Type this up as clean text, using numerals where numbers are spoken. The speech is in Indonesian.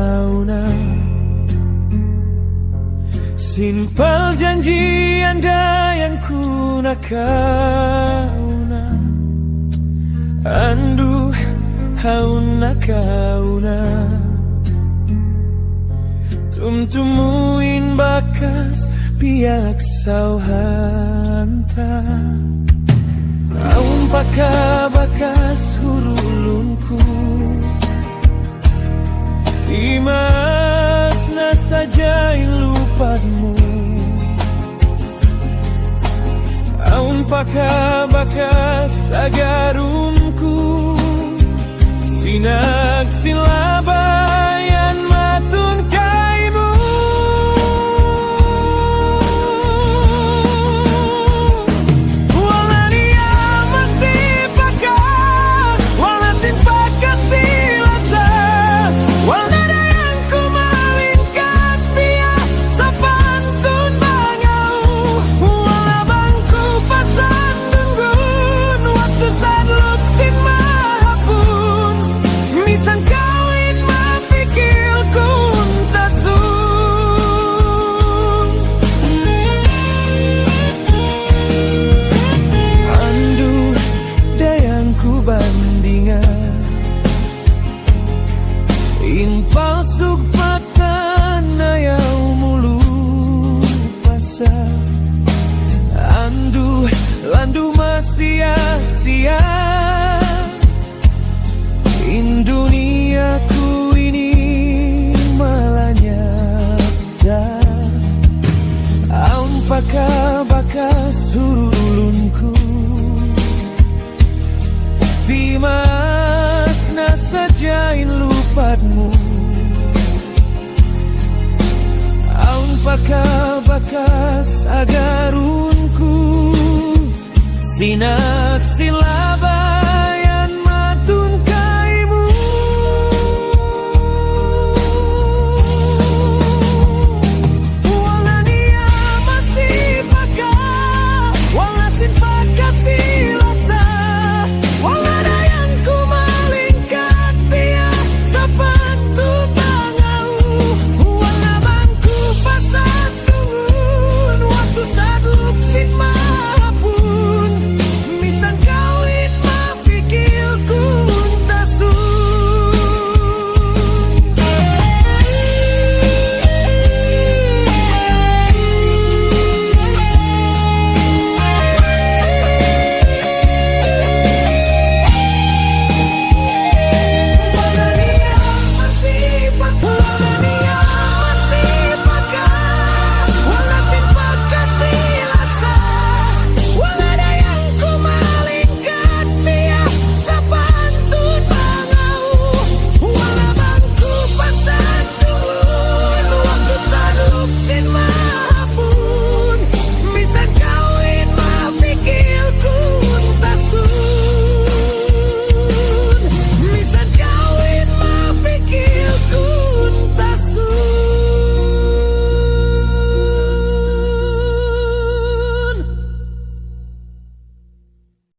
kauna, simpel janji anda yang kuna kauna, andu hauna kauna, tumtumuin bakas piak sauhanta, aum paka bakas hurulunku, dimasna saja lupamu, aum paka bakas agarumku, sinak silabayan matun kaimu. Palsuk patana yang mulu pasa, andu landu sia-sia, Indoniaku ini malanya dah, aum paka bakas hurulunku, dimasna sajain lupatmu, paka bakas agarunku, sinak sila